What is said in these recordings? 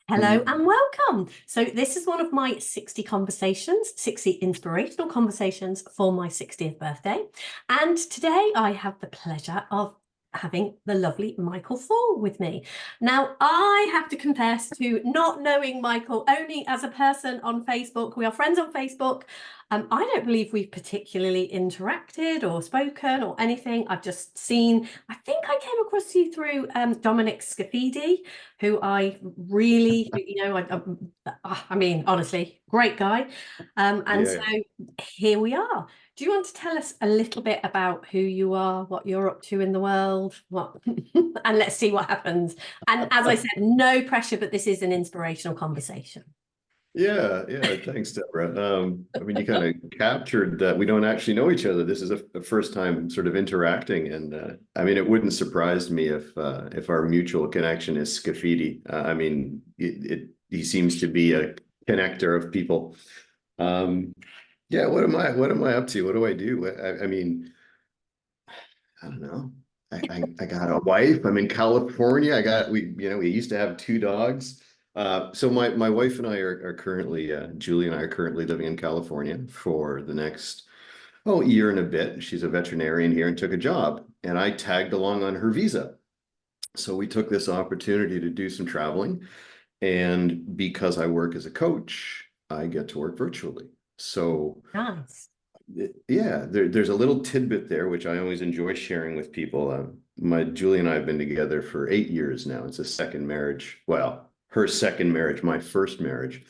Hello and welcome. So this is one of my 60 conversations, 60 inspirational conversations for my 60th birthday. And today I have the pleasure of having the lovely Michael Fall with me. Now, I have to confess to not knowing Michael only as a person on Facebook. We are friends on Facebook. I don't believe we've particularly interacted or spoken or anything. I've just seen, I think I came across you through Dominic Scafidi, who I really, I mean, honestly, great guy. And Yeah, so here we are. Do you want to tell us a little bit about who you are, what you're up to in the world, and let's see what happens. And as I said, no pressure, but this is an inspirational conversation. yeah. Thanks, Deborah. I mean, you kind of captured that we don't actually know each other. This is a first time sort of interacting, and I mean, it wouldn't surprise me if our mutual connection is Scafidi. I mean, he seems to be a connector of people. Yeah, what am I up to? What do I do? I mean, I don't know. I got a wife. I'm in California. We used to have two dogs. So my wife and I are currently Julie and I are currently living in California for the next year and a bit. She's a veterinarian here and took a job, and I tagged along on her visa. So we took this opportunity to do some traveling, and because I work as a coach, I get to work virtually. So Nice. yeah, there's a little tidbit there which I always enjoy sharing with people. My Julie and I have been together for 8 years now. It's a second marriage. Well, her second marriage, my first marriage.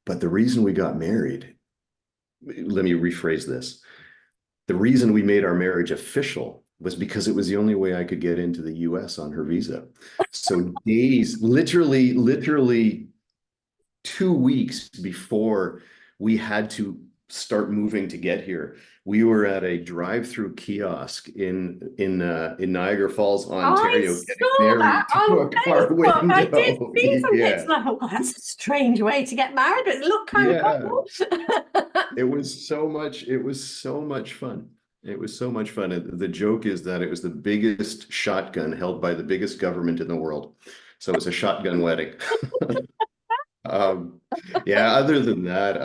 But the reason we got married, let me rephrase this. The reason we made our marriage official was because it was the only way I could get into the US on her visa. So days, literally 2 weeks before we had to start moving to get here, we were at a drive-through kiosk in Niagara Falls, I Ontario, getting saw that married to on a car Facebook. I did window. see some pictures. Yeah, And I thought, well, that's a strange way to get married, but it looked kind of yeah. cool. It was so much fun. It was so much fun. And the joke is that it was the biggest shotgun held by the biggest government in the world. So it's a shotgun wedding. Um, yeah, other than that,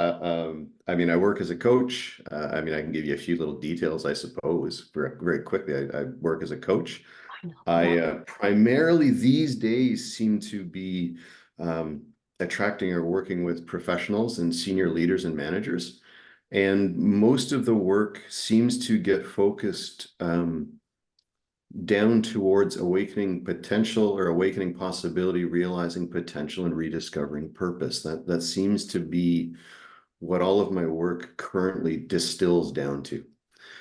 I mean, I work as a coach. I mean, I can give you a few little details, I suppose, very quickly. I work as a coach. I know. Yeah. I primarily these days seem to be attracting or working with professionals and senior leaders and managers. And most of the work seems to get focused down towards awakening potential or awakening possibility, realizing potential, and rediscovering purpose. That seems to be what all of my work currently distills down to.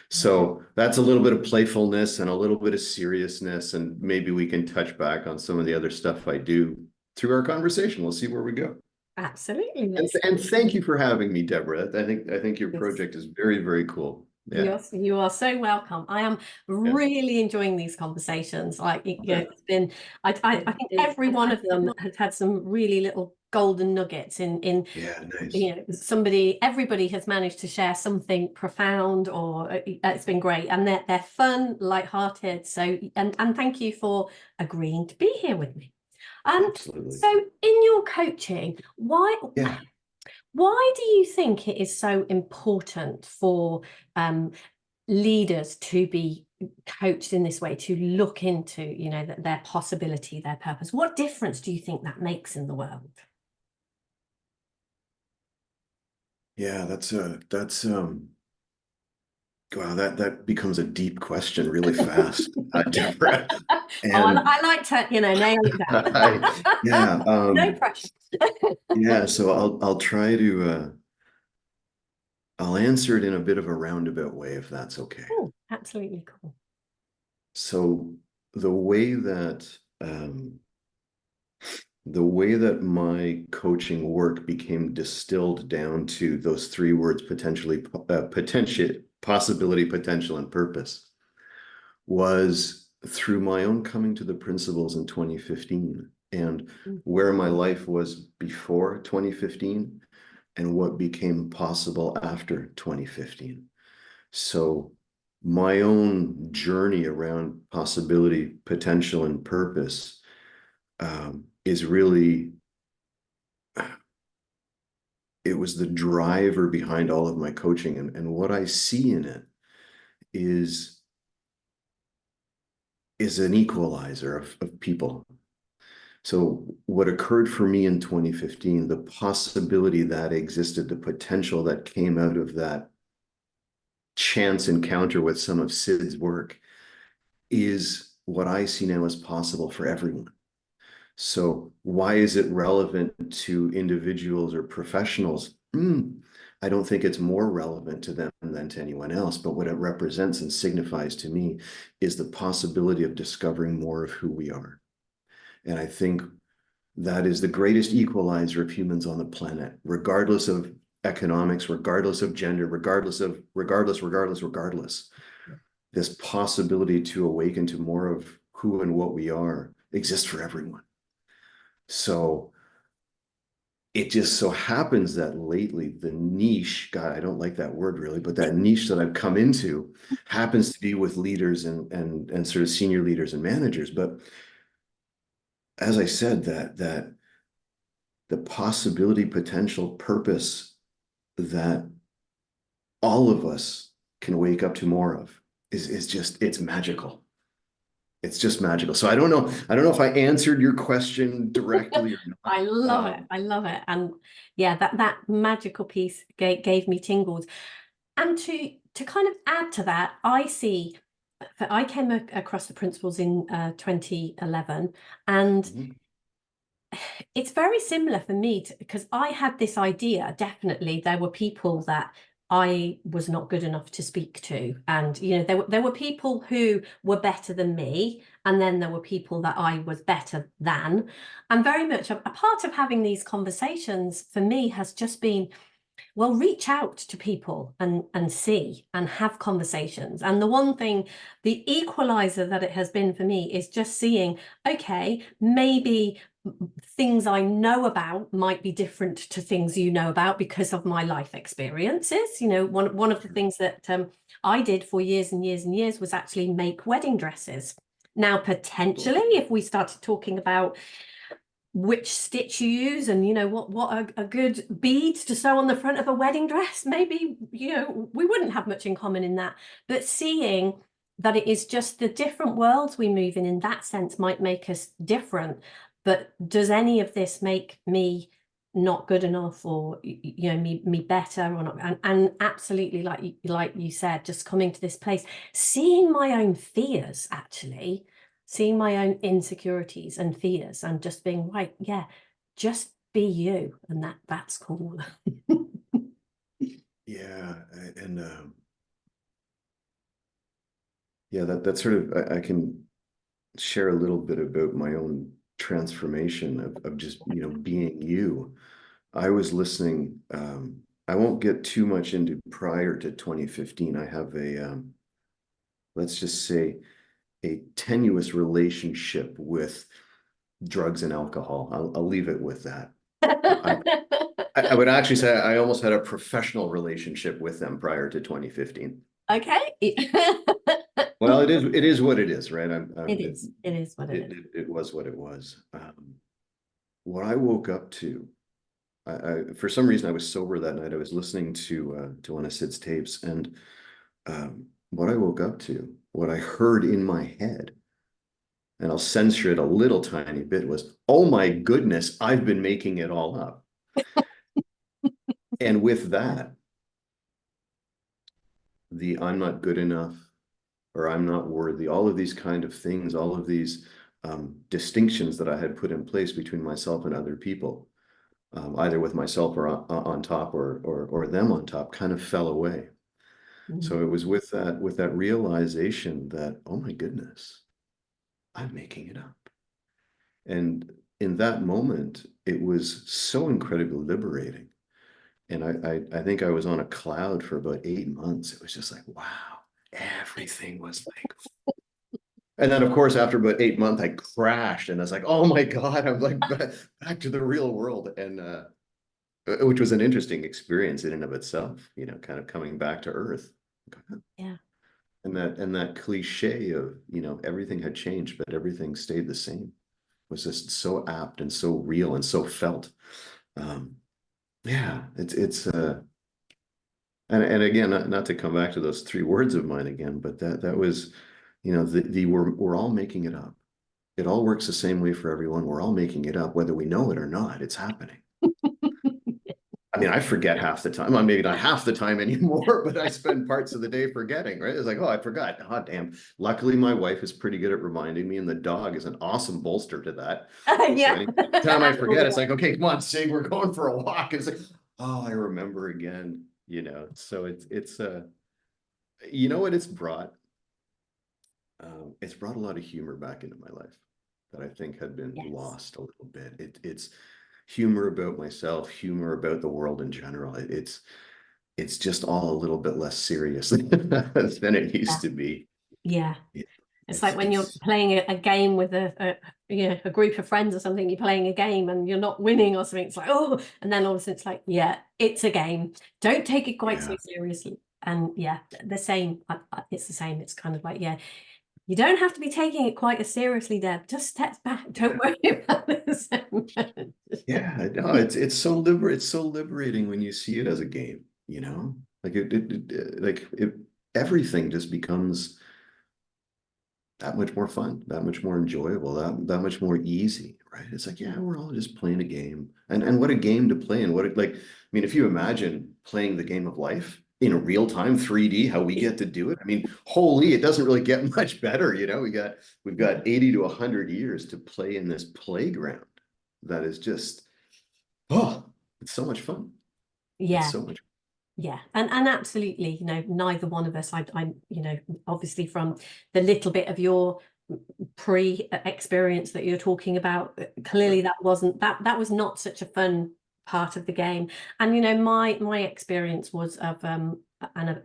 So that's a little bit of playfulness and a little bit of seriousness, and maybe we can touch back on some of the other stuff I do through our conversation. We'll see where we go. Absolutely. And thank you for having me, Deborah. I think your Yes. project is very, very cool. Yeah. Yes, you are so welcome. I am Yeah. really enjoying these conversations. Like, it's been, I think every one of them has had some really little golden nuggets Yeah, nice. everybody has managed to share something profound, or it's been great. And they're fun, lighthearted. So, and thank you for agreeing to be here with me. Absolutely. So in your coaching, Yeah. why do you think it is so important for leaders to be coached in this way, to look into, their possibility, their purpose? What difference do you think that makes in the world? Yeah, that's wow, that becomes a deep question really fast, Deborah. Oh, And I like to, nail it down. yeah, No pressure. yeah, so I'll try to I'll answer it in a bit of a roundabout way if that's okay. Oh, absolutely cool. So the way that the way that my coaching work became distilled down to those three words, possibility, potential, and purpose, was through my own coming to the principles in 2015 and Mm. where my life was before 2015 and what became possible after 2015. So my own journey around possibility, potential, and purpose is really it was the driver behind all of my coaching. And what I see in it is an equalizer of people. So what occurred for me in 2015, the possibility that existed, the potential that came out of that chance encounter with some of Sid's work, is what I see now as possible for everyone. So why is it relevant to individuals or professionals? I don't think it's more relevant to them than to anyone else, but what it represents and signifies to me is the possibility of discovering more of who we are. And I think that is the greatest equalizer of humans on the planet, regardless of economics, regardless of gender, regardless. This possibility to awaken to more of who and what we are exists for everyone. So it just so happens that lately the niche, God, I don't like that word really, but that niche that I've come into happens to be with leaders and sort of senior leaders and managers. But as I said, that the possibility, potential, purpose that all of us can wake up to more of is just, it's magical. It's just magical. So I don't know if I answered your question directly or not. I love it. I love it. And yeah, that magical piece gave me tingles. And to kind of add to that, I see that I came across the principles in 2011, and it's very similar for me because I had this idea. Definitely, there were people that I was not good enough to speak to, and you know, there were people who were better than me, and then there were people that I was better than. And very much a part of having these conversations for me has just been, well, reach out to people and see and have conversations. And the one thing, the equalizer that it has been for me is just seeing, okay, maybe things I know about might be different to things you know about because of my life experiences. You know, one of the things that I did for years and years and years was actually make wedding dresses. Now, potentially, if we started talking about which stitch you use and you know what are good beads to sew on the front of a wedding dress, maybe, you know, we wouldn't have much in common in that. But seeing that it is just the different worlds we move in that sense might make us different. But does any of this make me not good enough, or you know, me better or not? And absolutely, like you said, just coming to this place, seeing my own fears, actually seeing my own insecurities and fears, and just being right, yeah, just be you, and that's cool. Yeah, and yeah, that sort of I can share a little bit about my own transformation of just, you know, being you. I was listening. I won't get too much into prior to 2015. I have a let's just say a tenuous relationship with drugs and alcohol. I'll leave it with that. I would actually say I almost had a professional relationship with them prior to 2015. Okay. Well, it is what it is, right? It is what it is. It was what it was. What I woke up to, for some reason I was sober that night. I was listening to one of Sid's tapes, and what I woke up to, what I heard in my head, and I'll censor it a little tiny bit, was, "Oh my goodness, I've been making it all up." And with that, the I'm not good enough, or I'm not worthy, all of these kind of things, all of these distinctions that I had put in place between myself and other people, either with myself or on top or them on top, kind of fell away. So it was with that realization that, oh my goodness, I'm making it up. And in that moment, it was so incredibly liberating. And I think I was on a cloud for about 8 months. It was just like, wow, everything was like, and then of course, after about 8 months, I crashed and I was like, oh my God, I'm like back to the real world. And which was an interesting experience in and of itself, you know, kind of coming back to earth. Yeah. And that cliche of, you know, everything had changed, but everything stayed the same was just so apt and so real and so felt. Yeah, and again, not to come back to those three words of mine again, but that was, the we're all making it up. It all works the same way for everyone. We're all making it up, whether we know it or not. It's happening. I mean, I forget half the time. Well, maybe not half the time anymore, but I spend parts of the day forgetting, right? It's like, oh, I forgot. Oh, damn. Luckily, my wife is pretty good at reminding me, and the dog is an awesome bolster to that. So Yeah. anytime I forget, it's like, okay, come on, Sig, we're going for a walk. It's like, oh, I remember again, So you know what it's brought? It's brought a lot of humor back into my life that I think had been Yes. lost a little bit. It's humor about myself, humor about the world in general. It's just all a little bit less serious than it Yeah. used to be. Yeah. It, It's like when you're it's playing a game with a group of friends or something, you're playing a game and you're not winning or something. It's like, oh, and then all of a sudden it's like, yeah, it's a game. Don't take it quite so yeah, seriously. And yeah, the same. It's the same. It's kind of like, yeah, you don't have to be taking it quite as seriously, Deb. Just step back. Don't yeah, worry about this. yeah. No, it's so liberating when you see it as a game, like everything just becomes that much more fun, that much more enjoyable, that much more easy, right? It's like, yeah, we're all just playing a game. And what a game to play, and I mean, if you imagine playing the game of life in real time, 3D, how we get to do it. I mean, holy, it doesn't really get much better, we've got 80 to 100 years to play in this playground that is just, oh, it's so much fun. It's Yeah. so much. Yeah, and absolutely, neither one of us, obviously from the little bit of your pre-experience that you're talking about, clearly that was not such a fun part of the game. And my experience was of an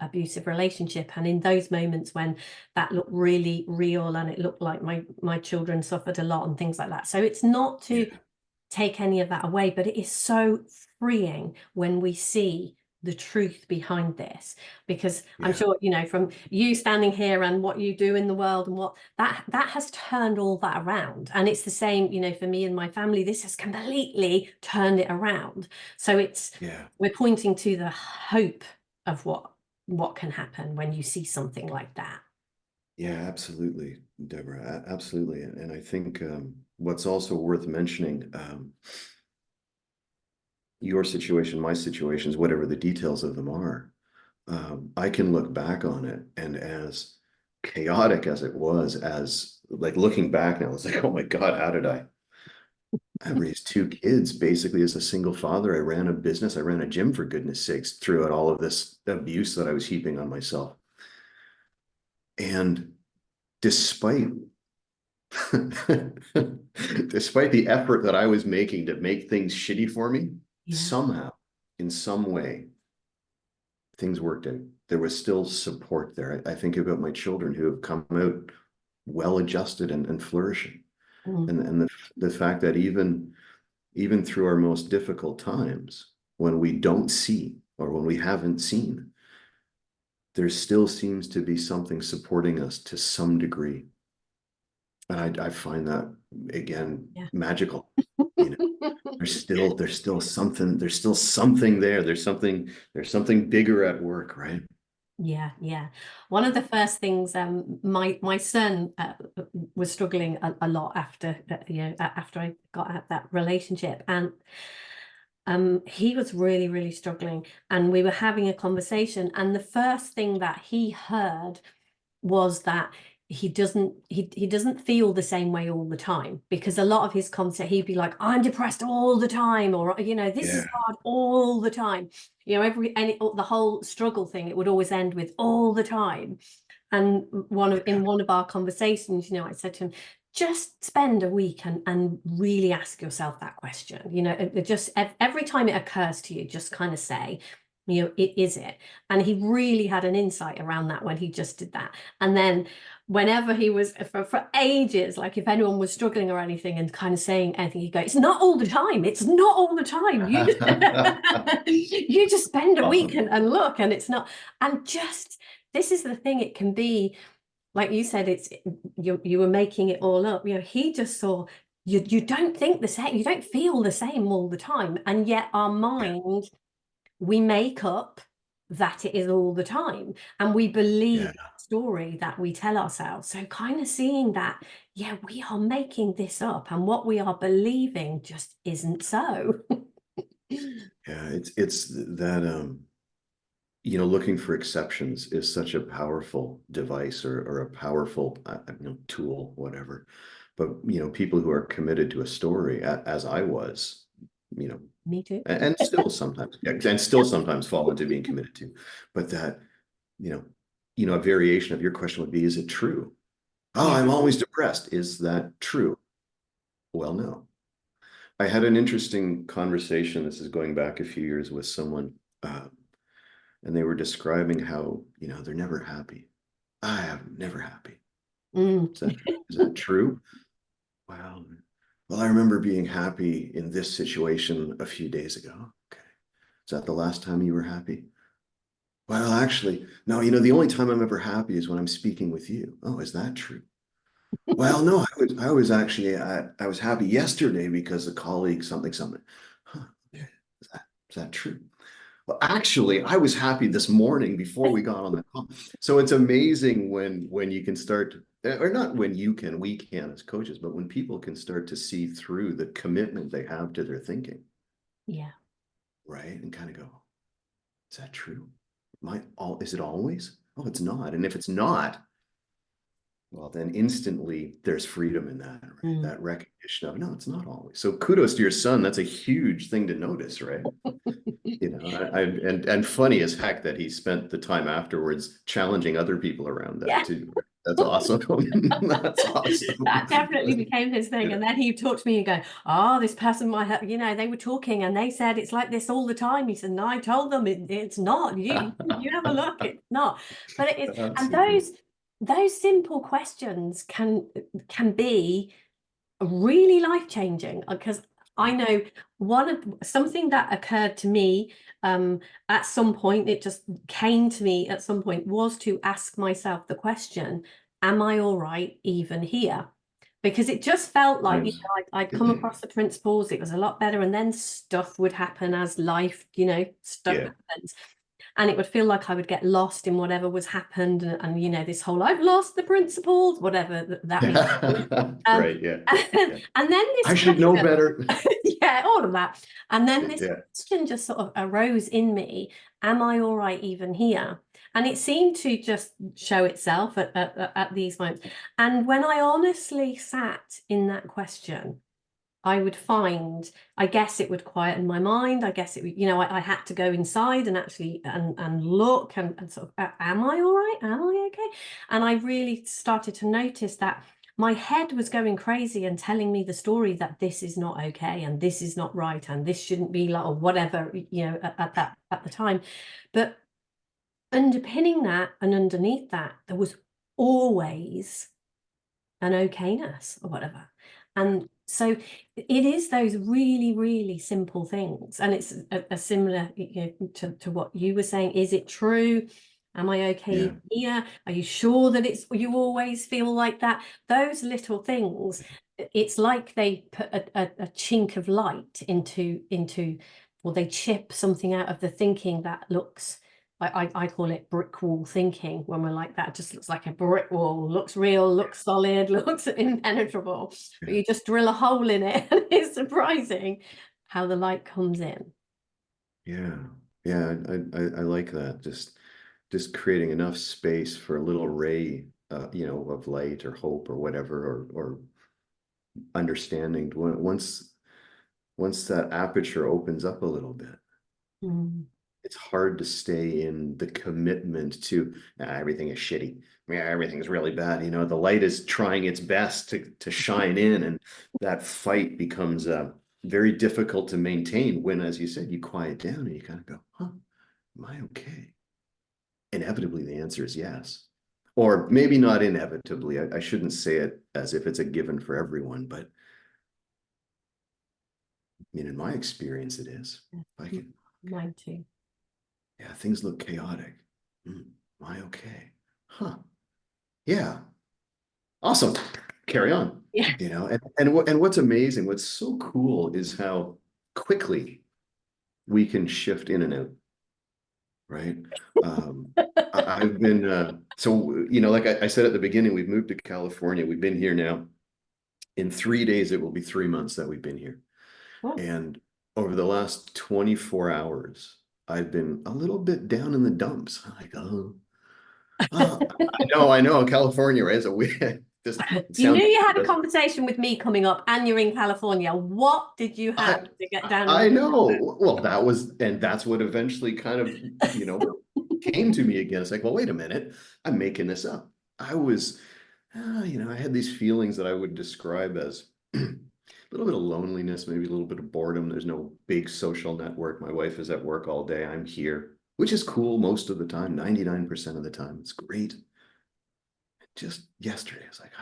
abusive relationship, and in those moments when that looked really real and it looked like my children suffered a lot and things like that. So it's not to Yeah, take any of that away, but it is so freeing when we see the truth behind this, because I'm yeah, sure from you standing here and what you do in the world and what that has turned all that around. And it's the same for me and my family. This has completely turned it around. So yeah. we're pointing to the hope of what can happen when you see something like that. Yeah, absolutely, Deborah. Absolutely. And I think what's also worth mentioning, your situation, my situations, whatever the details of them are, I can look back on it, and as chaotic as it was, as like looking back now, it's like, oh my God, how did I raised two kids basically as a single father. I ran a business, I ran a gym, for goodness sakes, throughout all of this abuse that I was heaping on myself. And despite despite the effort that I was making to make things shitty for me, Yeah. somehow, in some way, things worked out. There was still support there. I think about my children who have come out well adjusted and flourishing. Mm. And the fact that even through our most difficult times, when we don't see or when we haven't seen, there still seems to be something supporting us to some degree. And I find that, again, Yeah. magical. You know, there's still something there. There's something bigger at work, right? Yeah, yeah. One of the first things, my son was struggling a lot after after I got out that relationship, and he was really, really struggling, and we were having a conversation, and the first thing that he heard was that he doesn't feel the same way all the time, because a lot of his concept, he'd be like, I'm depressed all the time, or this Yeah. is hard all the time, the whole struggle thing, it would always end with all the time. And in one of our conversations, I said to him, just spend a week and really ask yourself that question. Just every time it occurs to you, just kind of say, it is it. And he really had an insight around that when he just did that. And then whenever he was for ages, like if anyone was struggling or anything and kind of saying anything, he'd go, it's not all the time. It's not all the time. You just spend a week Awesome. and look, and it's not. And just, this is the thing, it can be like you said, you were making it all up. He just saw you don't think the same, you don't feel the same all the time. And yet our mind, we make up that it is all the time. And we believe Yeah. the story that we tell ourselves. So kind of seeing that, yeah, we are making this up and what we are believing just isn't so. Yeah, it's that looking for exceptions is such a powerful device or a powerful tool, whatever. But people who are committed to a story, as I was, you know, Me too. and still sometimes, yeah, and still sometimes fall into being committed to, but that, a variation of your question would be, is it true? Oh, Yeah. I'm always depressed. Is that true? Well, no. I had an interesting conversation. This is going back a few years with someone, and they were describing how, they're never happy. I am never happy. Mm. Is that true? Well, well, I remember being happy in this situation a few days ago. Okay. Is that the last time you were happy? Well, actually, no, the only time I'm ever happy is when I'm speaking with you. Oh, is that true? Well, no, I was actually, I was happy yesterday because a colleague, something. Huh, okay. Is that true? Well, actually, I was happy this morning before we got on the call. So it's amazing when you can start, or not when you can, we can as coaches, but when people can start to see through the commitment they have to their thinking, Yeah. right? And kind of go, is that true? Is it always? Oh, it's not. And if it's not, well, then instantly there's freedom in that, right? Mm. That recognition of, no, it's not always. So kudos to your son. That's a huge thing to notice, right? And funny as heck that he spent the time afterwards challenging other people around that Yeah. too. That's awesome. That's awesome. That definitely became his thing. Yeah. And then he talked to me and go, oh, this person might have, they were talking and they said it's like this all the time. He said, no, I told them it's not. You have a look, it's not. But it is, That's and super. those simple questions can be really life-changing, because I know something that occurred to me at some point, it just came to me at some point, was to ask myself the question, am I all right even here? Because it just felt like, Nice. I'd come across the principles, it was a lot better, and then stuff would happen as life, stuff Yeah. happens. And it would feel like I would get lost in whatever was happened, and this whole I've lost the principles, whatever that means. Right. Yeah. Yeah. And then this I should know question, better. yeah, all of that. And then this Yeah. question just sort of arose in me, am I all right even here? And it seemed to just show itself at these moments. And when I honestly sat in that question, I would find, I guess it would quieten my mind. I guess it would, I had to go inside and actually and look and sort of, am I all right? Am I okay? And I really started to notice that my head was going crazy and telling me the story that this is not okay and this is not right and this shouldn't be like, or whatever, at the time. But underpinning that and underneath that, there was always an okayness or whatever. And so it is those really, really simple things. And it's a similar, to what you were saying. Is it true? Am I Yeah. okay here? Are you sure that you always feel like that? Those little things, it's like they put a chink of light into, or they chip something out of the thinking that looks, I call it brick wall thinking. When we're like that, it just looks like a brick wall, looks real, looks solid, looks impenetrable, but Yeah. you just drill a hole in it and it's surprising how the light comes in. Yeah. Yeah. I like that. Just creating enough space for a little ray, of light or hope or whatever, or understanding. Once that aperture opens up a little bit, Mm. it's hard to stay in the commitment to, everything is shitty. Yeah, everything's really bad. The light is trying its best to shine in, and that fight becomes very difficult to maintain when, as you said, you quiet down and you kind of go, huh, am I okay? Inevitably, the answer is yes. Or maybe not inevitably. I shouldn't say it as if it's a given for everyone, but in my experience, it is. I Mm. can, Mine too. yeah, things look chaotic. Am I okay? Huh. Yeah. Awesome. Carry on. Yeah. And what's amazing, what's so cool is how quickly we can shift in and out, right? I've been so like I said at the beginning, we've moved to California. We've been here now. In 3 days, it will be 3 months that we've been here. Oh. And over the last 24 hours, I've been a little bit down in the dumps. I'm like, oh, I know, California, right? So we just it You knew sounds, you had a conversation with me coming up and you're in California. What did you I have to get down in I the know. Well, that's what eventually kind of, came to me again. It's like, well, wait a minute, I'm making this up. I was, I had these feelings that I would describe as a little bit of loneliness, maybe a little bit of boredom. There's no big social network. My wife is at work all day. I'm here, which is cool most of the time, 99% of the time. It's great. Just yesterday, I was like,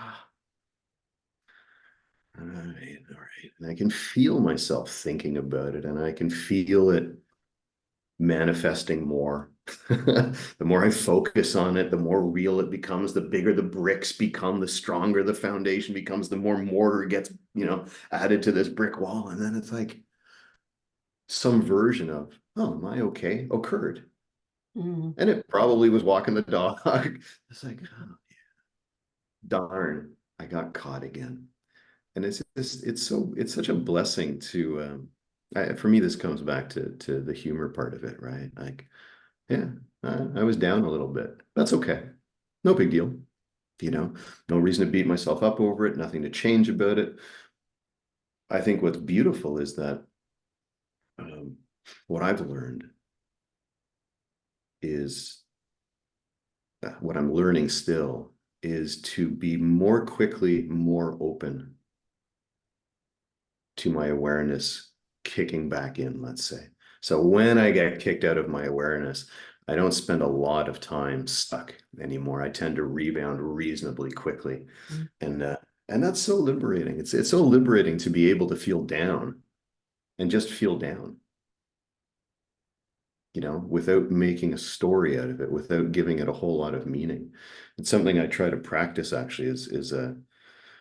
all right, all right. And I can feel myself thinking about it, and I can feel it manifesting more. The more I focus on it, the more real it becomes, the bigger the bricks become, the stronger the foundation becomes, the more mortar gets, added to this brick wall. And then it's like some version of, oh, am I okay? Occurred. Mm. And it probably was walking the dog. It's like, oh, darn, I got caught again. And it's such a blessing to for me, this comes back to the humor part of it, right? Like, yeah, I was down a little bit. That's okay. No big deal. No reason to beat myself up over it, nothing to change about it. I think what's beautiful is that um, what I've learned is what I'm learning still is to be more quickly more open to my awareness kicking back in, let's say. So when I get kicked out of my awareness, I don't spend a lot of time stuck anymore. I tend to rebound reasonably quickly. Mm. And that's so liberating. It's so liberating to be able to feel down and just feel down, without making a story out of it, without giving it a whole lot of meaning. It's something I try to practice actually is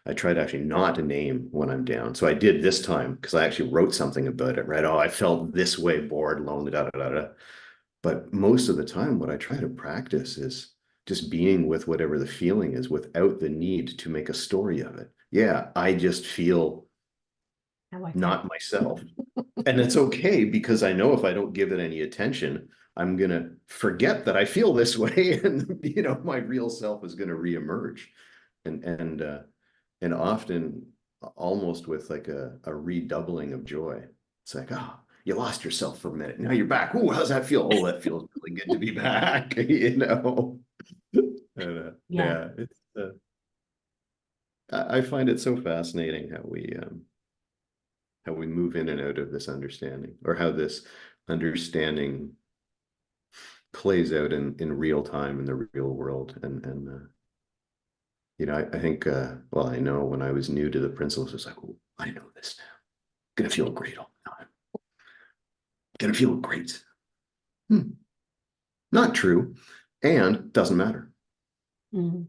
I try to actually not to name when I'm down. So I did this time because I actually wrote something about it, right? Oh, I felt this way, bored, lonely, da da da da. But most of the time, what I try to practice is just being with whatever the feeling is without the need to make a story of it. Yeah, I just feel How I feel. not myself. And it's okay because I know if I don't give it any attention, I'm going to forget that I feel this way. And, my real self is going to reemerge. And and often almost with like a redoubling of joy. It's like, oh, you lost yourself for a minute. Now you're back. Oh, how's that feel? Oh, that feels really good to be back, Yeah. yeah, I find it so fascinating how we move in and out of this understanding, or how this understanding plays out in real time in the real world. I think, well, I know when I was new to the principles, it's like, oh, I know this now. Gonna feel great all the time. Gonna feel great. Not true. And doesn't matter. Mm.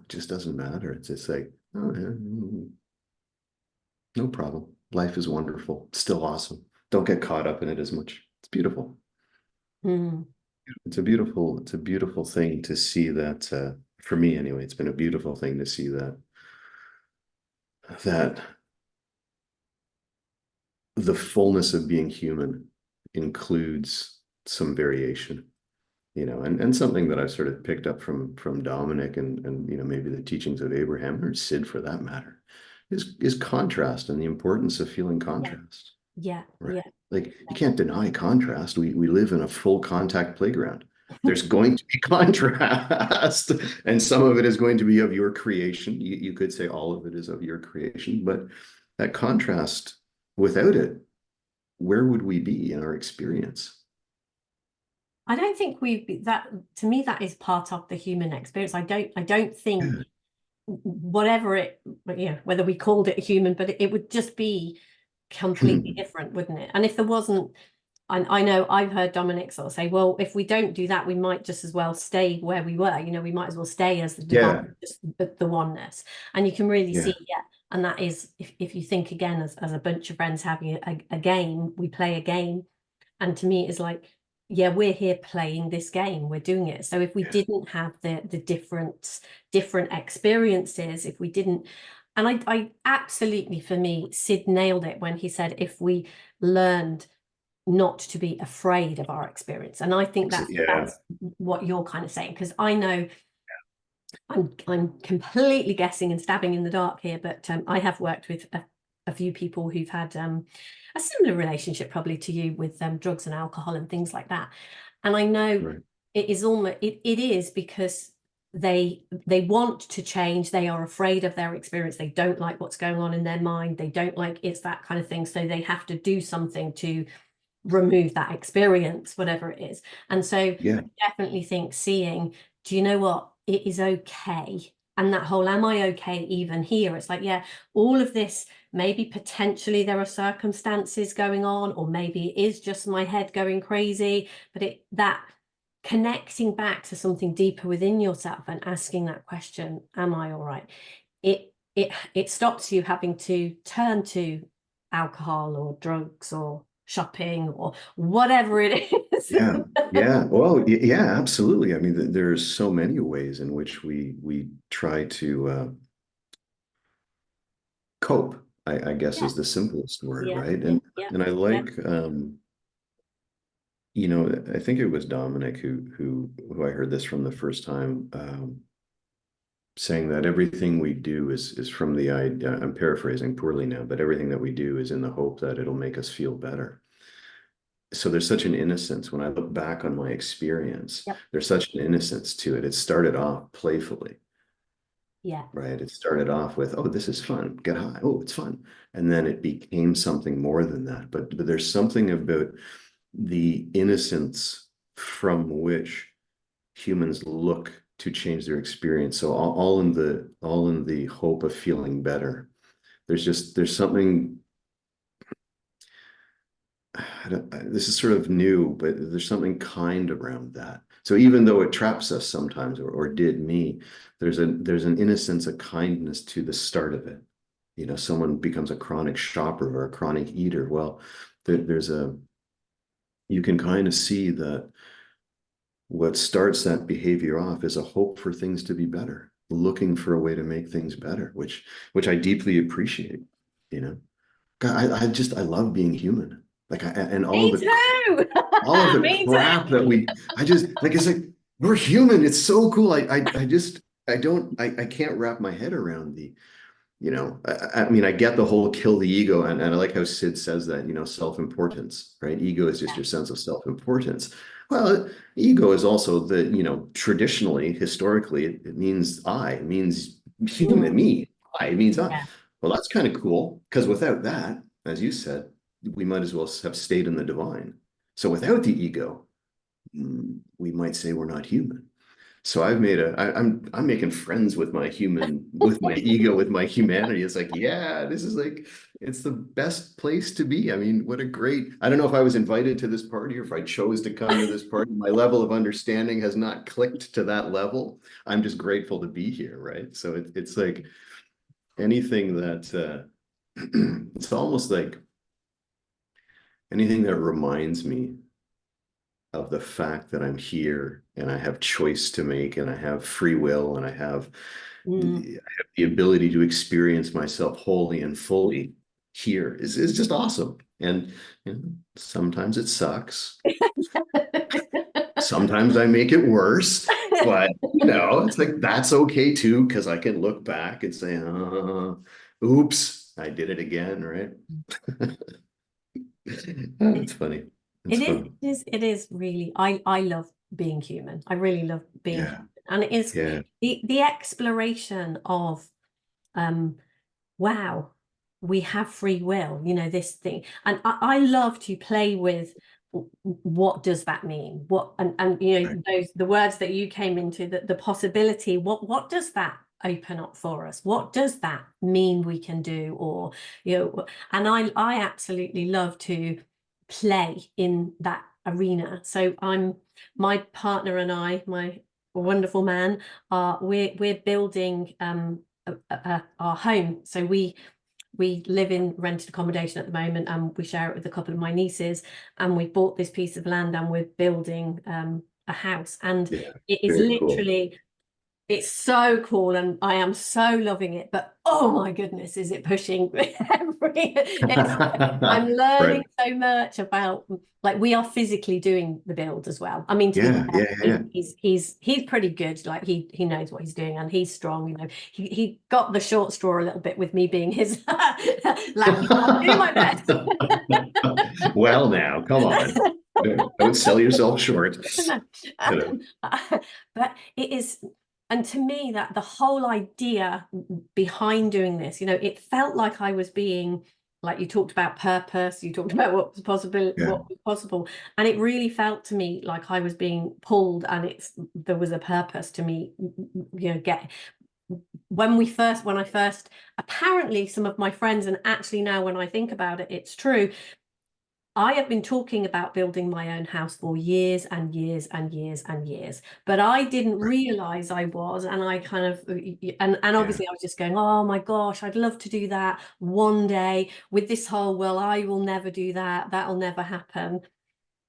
Just doesn't matter. It's just like, oh, yeah, no problem. Life is wonderful. It's still awesome. Don't get caught up in it as much. It's beautiful. Mm. It's a beautiful thing to see that, for me anyway, it's been a beautiful thing to see that the fullness of being human includes some variation, and something that I've sort of picked up from Dominic and maybe the teachings of Abraham or Sid for that matter, is contrast and the importance of feeling Yeah. contrast. Yeah. Right. Yeah. Like you can't deny contrast. We live in a full contact playground. There's going to be contrast, and some of it is going to be of your creation. You could say all of it is of your creation, but that contrast, without it, where would we be in our experience? I don't think that to me that is part of the human experience. I don't think Yeah. whatever whether we called it human, but it would just be completely different, wouldn't it? And if there wasn't, I know I've heard Dominic sort of say, well, if we don't do that, we might just as well stay where we were. We might as well stay as the Yeah, divine, just the oneness. And you can really yeah, see, yeah. And that is, if you think again, as a bunch of friends having a game, we play a game. And to me, it's like, yeah, we're here playing this game. We're doing it. So if we yeah. didn't have the different experiences, if we didn't, and I absolutely, for me, Sid nailed it when he said, if we learned not to be afraid of our experience. And I think Yeah, that's what you're kind of saying, because I know I'm completely guessing and stabbing in the dark here, but I have worked with a few people who've had a similar relationship probably to you with drugs and alcohol and things like that. And I know right. it is almost it is because they want to change. They are afraid of their experience. They don't like what's going on in their mind. They don't like it's that kind of thing. So they have to do something to remove that experience, whatever it is. And so Yeah, I definitely think seeing, do you know what? It is okay. And that whole, am I okay even here? It's like, yeah, all of this, maybe potentially there are circumstances going on, or maybe it is just my head going crazy, but that connecting back to something deeper within yourself and asking that question, am I all right? It stops you having to turn to alcohol or drugs or shopping or whatever it is. yeah, yeah. Well, yeah, absolutely. I mean, there's so many ways in which we try to cope, I guess Yeah, is the simplest word, yeah, right? yeah, And yeah, and I yeah. like I think it was Dominic who I heard this from the first time, saying that everything we do is from the idea, I'm paraphrasing poorly now, but everything that we do is in the hope that it'll make us feel better. So there's such an innocence when I look back on my experience. Yep. There's such an innocence to it. It started off playfully, Yeah. right? It started off with, oh, this is fun, get high. Oh, it's fun. And then it became something more than that. But there's something about the innocence from which humans look to change their experience. So all in the hope of feeling better. There's something, this is sort of new, but there's something kind around that. So even though it traps us sometimes, or did me, there's an innocence, a kindness to the start of it. Someone becomes a chronic shopper or a chronic eater. Well, there's you can kind of see that what starts that behavior off is a hope for things to be better, looking for a way to make things better, which I deeply appreciate. You know, God, I love being human. Like and Me too. all of the Me crap too. that I just like, it's like we're human. It's so cool. I just I can't wrap my head around I mean, I get the whole kill the ego, and I like how Sid says that, self-importance, right? Ego is just Yeah. your sense of self-importance. Well, ego is also traditionally, historically, it means I, it means human, Mm, me, I, it means I. yeah. Well, that's kind of cool, because without that, as you said, we might as well have stayed in the divine. So without the ego, we might say we're not human. So I'm making friends with my with my ego, with my humanity. It's like, yeah, this is like, it's the best place to be. I mean, what a great, I don't know if I was invited to this party or if I chose to come to this party. My level of understanding has not clicked to that level. I'm just grateful to be here, right? So it's like anything that, it's almost like anything that reminds me of the fact that I'm here and I have choice to make and I have free will and I have Mm. the ability to experience myself wholly and fully here is just awesome. And sometimes it sucks. Sometimes I make it worse, but it's like that's okay too, because I can look back and say, oops, I did it again, right? It's funny. It's fun. It is really, I love being human. I really love being Yeah. human. And it is Yeah. the exploration of um wow, we have free will, this thing. And I love to play with what does that mean? What and Right. the words that you came into, the possibility, what does that open up for us? What does that mean we can do? Or and I absolutely love to play in that arena. So my partner and I, my wonderful man, we're building our home. So we live in rented accommodation at the moment, and we share it with a couple of my nieces, and we bought this piece of land and we're building a house, and Yeah, it is very cool. literally, it's so cool, and I am so loving it. But oh my goodness, is it pushing I'm learning Right. so much about, like, we are physically doing the build as well. I mean, to be Yeah, fair, yeah, yeah, he's pretty good. Like, he knows what he's doing, and he's strong. You know, he got the short straw a little bit with me being his lackey. I'm doing my best. yeah. Well, now, come on. Don't sell yourself short. No. You know, But it is, and to me, that the whole idea behind doing this, you know, it felt like I was being, like, you talked about purpose, you talked about what was possible, yeah, and it really felt to me like I was being pulled, and there was a purpose to me, you know, when I first, apparently some of my friends, and actually now when I think about it, it's true, I have been talking about building my own house for years and years and years and years, but I didn't realize I was, and I kind of, and yeah, obviously I was just going, oh my gosh, I'd love to do that one day, with this whole, well, I will never do that, that'll never happen.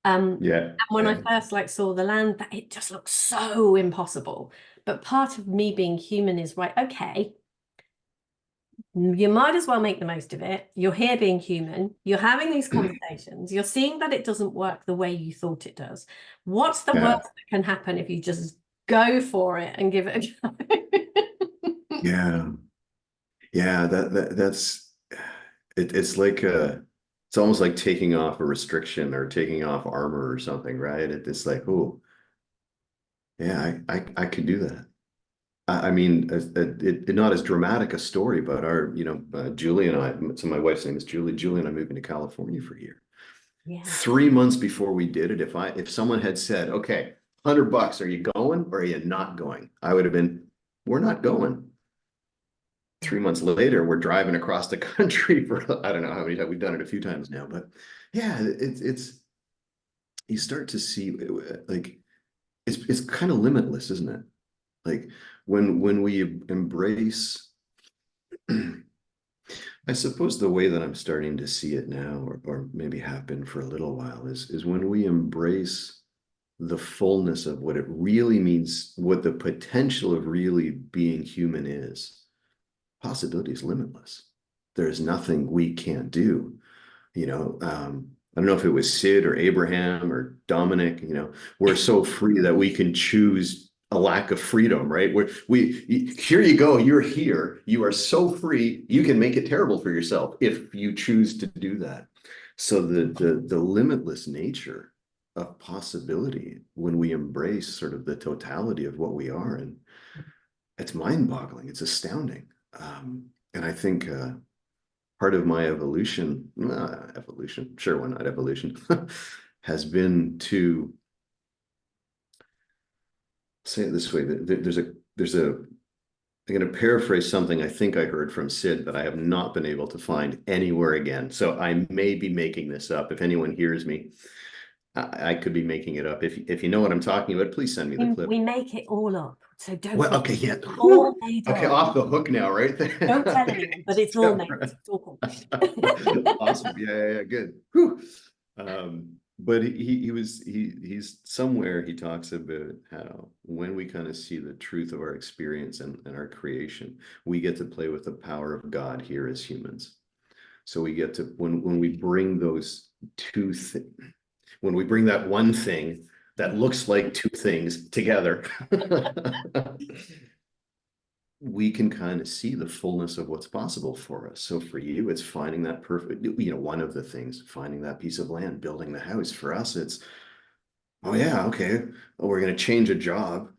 yeah, And when I yeah, first, like, saw the land, that it just looked so impossible. But part of me being human is, right, okay, you might as well make the most of it. You're here being human. You're having these conversations. You're seeing that it doesn't work the way you thought it does. What's the yeah, worst that can happen if you just go for it and give it a go? yeah, yeah. That's it. It's like it's almost like taking off a restriction or taking off armor or something, right? It's like, oh, yeah, I could do that. I mean, not as dramatic a story, but Julie and I, so my wife's name is Julie. Julie and I moved into California for a year. Yeah. 3 months before we did it, if someone had said, okay, $100, are you going or are you not going? I would have been, we're not going. 3 months later, we're driving across the country for, I don't know how many times, we've done it a few times now, but yeah, it's you start to see, like, it's kind of limitless, isn't it? Like, when we embrace, I suppose the way that I'm starting to see it now, or maybe have been for a little while, is when we embrace the fullness of what it really means, what the potential of really being human is. Possibility is limitless. There's nothing we can't do. I don't know if it was Sid or Abraham or Dominic, we're so free that we can choose a lack of freedom, right? Here you go, you're here, you are so free, you can make it terrible for yourself if you choose to do that. So the limitless nature of possibility when we embrace sort of the totality of what we are, and it's mind-boggling, it's astounding. And I think part of my evolution, sure, why not evolution, has been to say it this way. I'm going to paraphrase something I think I heard from Sid, but I have not been able to find anywhere again. So I may be making this up. If anyone hears me, I could be making it up. If you know what I'm talking about, please send me the clip. We make it all up, so don't Well, worry. okay, yeah. All made Okay, up. off the hook now, right? Don't tell Okay, anyone, but it's all made. It's all published. awesome. Yeah, good. Whew. But he's somewhere he talks about how when we kind of see the truth of our experience and our creation, we get to play with the power of God here as humans. So we get to when we bring those two things, when we bring that one thing that looks like two things together, we can kind of see the fullness of what's possible for us. So for you, it's finding that perfect, one of the things, finding that piece of land, building the house. For us, it's, oh yeah, okay, well, we're going to change a job.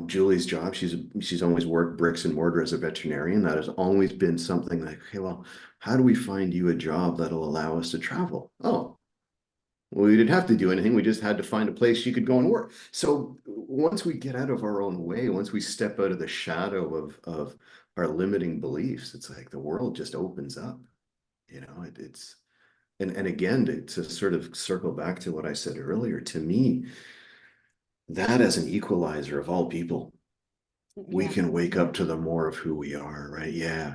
Julie's job, she's always worked bricks and mortar as a veterinarian. That has always been something like, okay, well, how do we find you a job that'll allow us to travel? Oh, well, we didn't have to do anything. We just had to find a place you could go and work. So once we get out of our own way, once we step out of the shadow of our limiting beliefs, it's like the world just opens up. It's and again, to sort of circle back to what I said earlier, to me, that as an equalizer of all people, we Yeah. can wake up to the more of who we are, right? Yeah,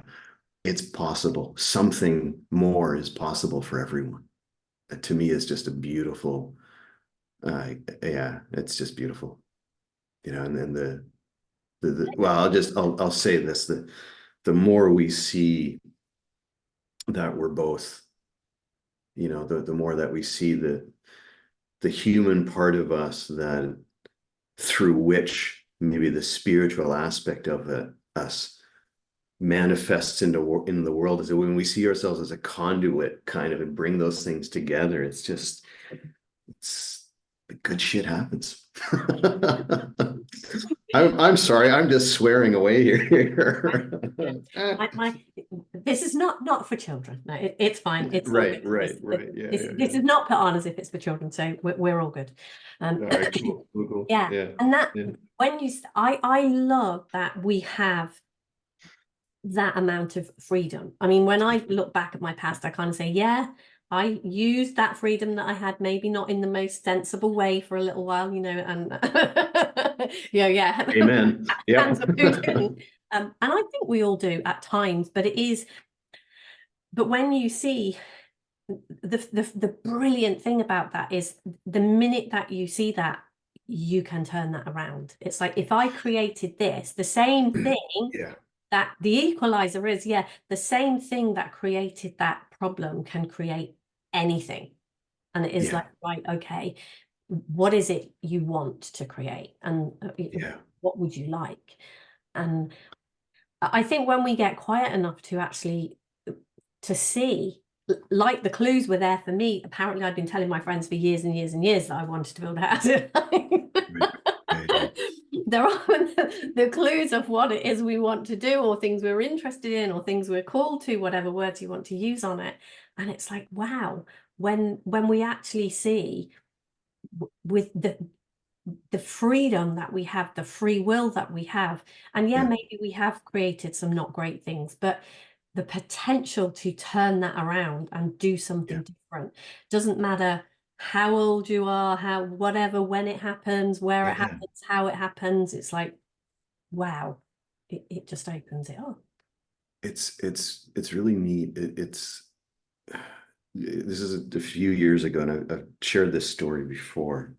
it's possible. Something more is possible for everyone. That to me is just a beautiful, yeah, it's just beautiful, and then well, I'll say this, the more we see that we're both, the more that we see the human part of us, that through which maybe the spiritual aspect of us manifests in the world, is that when we see ourselves as a conduit kind of and bring those things together, it's the good shit happens. I'm sorry, I'm just swearing away here. This is not for children. No, it's fine. It's all Right, good. right, right. Yeah, This is not put on as if it's for children, so we're all good. All right, cool. Yeah, Yeah, and that yeah. when I love that we have that amount of freedom. I mean, when I look back at my past, I kind of say, yeah, I used that freedom that I had, maybe not in the most sensible way for a little while, and yeah. Amen. Yep. And I think we all do at times, but when you see the brilliant thing about that is the minute that you see that, you can turn that around. It's like, if I created this, the same thing, Yeah, that the equalizer is, yeah, the same thing that created that problem can create anything. And it is yeah, like, right, okay, what is it you want to create, and yeah, what would you like? And I think when we get quiet enough to actually to see, like the clues were there for me. Apparently I'd been telling my friends for years and years and years that I wanted to build a house. right. Yeah, There are the clues of what it is we want to do, or things we're interested in, or things we're called to, whatever words you want to use on it. And it's like, wow, when we actually see with the freedom that we have, the free will that we have, and yeah, yeah, maybe we have created some not great things, but the potential to turn that around and do yeah, something different. Doesn't matter how old you are, how whatever, when it happens, where it yeah. happens, how it happens. It's like, wow, it just opens it up. It's really neat. This is a few years ago, and I've shared this story before.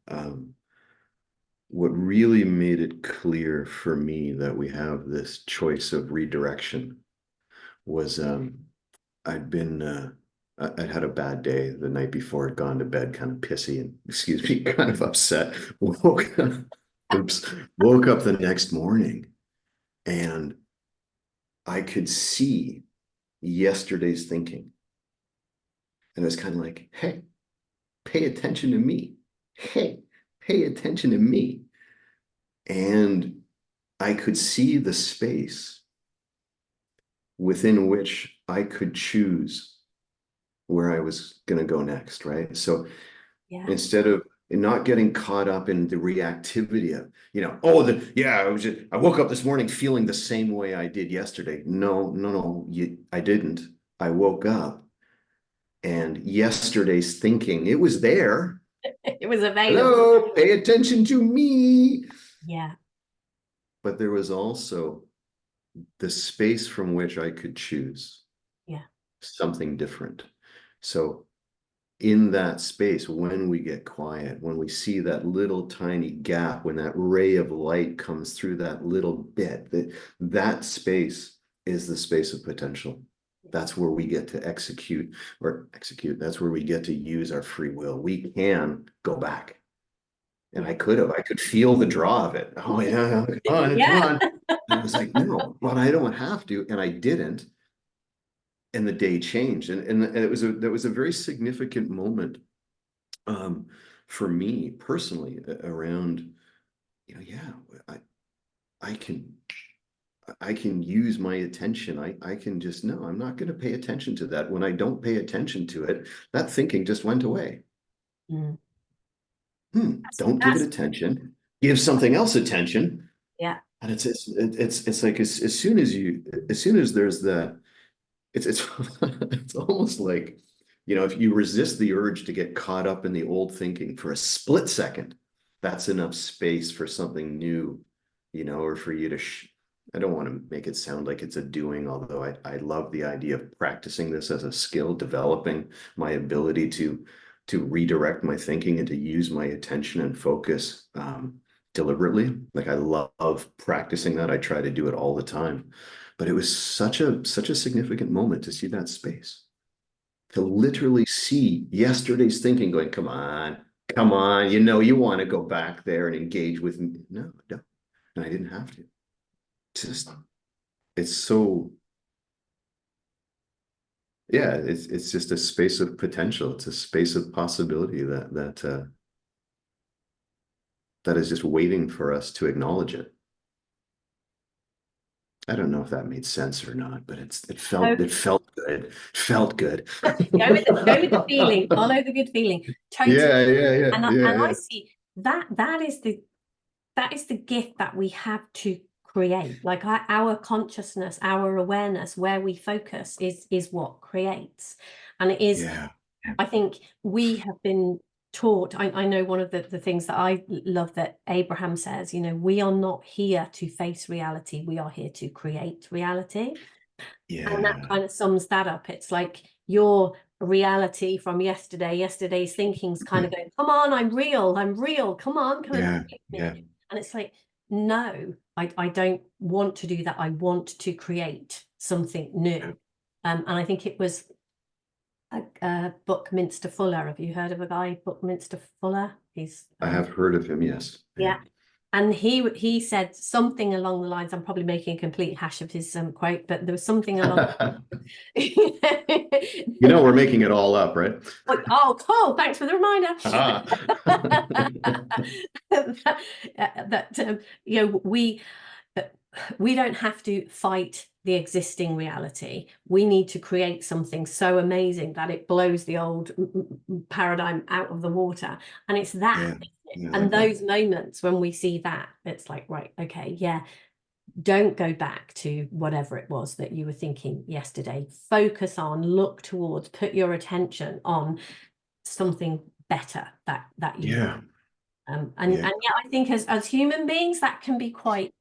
What really made it clear for me that we have this choice of redirection was, I'd been I'd had a bad day the night before. I'd gone to bed kind of pissy and, excuse me, kind of upset. Woke up the next morning, and I could see yesterday's thinking. And it's kind of like, hey, pay attention to me. Hey, pay attention to me. And I could see the space within which I could choose where I was going to go next, right? So Yeah. instead of not getting caught up in the reactivity of, I woke up this morning feeling the same way I did yesterday. No, I didn't. I woke up, and yesterday's thinking, it was there. It was available. Hello, pay attention to me. Yeah. But there was also the space from which I could choose Yeah. something different. So in that space, when we get quiet, when we see that little tiny gap, when that ray of light comes through that little bit, that space is the space of potential. That's where we get to execute. That's where we get to use our free will. We can go back. And I could feel the draw of it. Oh yeah, come on, come Yeah. on. And I was like, no, but I don't have to. And I didn't. And the day changed. And that was a very significant moment, um, for me personally, around, yeah, I, I can, I can use my attention. I can just, no, I'm not going to pay attention to that. When I don't pay attention to it, that thinking just went away. Mm. Don't give it That's attention. Give something else attention. yeah. And it's like, as soon as there's that, it's it's almost like You know, if you resist the urge to get caught up in the old thinking for a split second, that's enough space for something new, you know, or for you to, I don't want to make it sound like it's a doing, although I love the idea of practicing this as a skill, developing my ability to redirect my thinking and to use my attention and focus deliberately. Like I love practicing that. I try to do it all the time. But it was such a significant moment to see that space, to literally see yesterday's thinking going, come on, you know, you want to go back there and engage with me. No, I don't. And I didn't have to. Just, it's so, yeah, it's just a space of potential. It's a space of possibility that is just waiting for us to acknowledge it. I don't know if that made sense or not, but it felt good. It felt good. Go with the feeling, follow the good feeling. Totally. And I see that is the gift that we have to create. Like our consciousness, our awareness, where we focus is what creates. And it is, I think we have been taught, I know one of the things that I love that Abraham says, you know, we are not here to face reality, we are here to create reality. And that kind of sums that up. It's like your reality from yesterday's thinking's kind of going, come on, I'm real, come on, come and take me. And it's like, no, I don't want to do that. I want to create something new. And I think it was Buckminster Fuller. Have you heard of a guy, Buckminster Fuller? I have heard of him, yes. Yeah. And he said something along the lines, I'm probably making a complete hash of his quote, but there was something along. You know, we're making it all up, right? Oh, cool. Thanks for the reminder. You know, we don't have to fight the existing reality. We need to create something so amazing that it blows the old paradigm out of the water. And it's that. And those moments when we see that, it's like, right, okay, yeah, don't go back to whatever it was that you were thinking yesterday. Focus on, look towards, put your attention on something better that you and yeah, I think as human beings that can be quite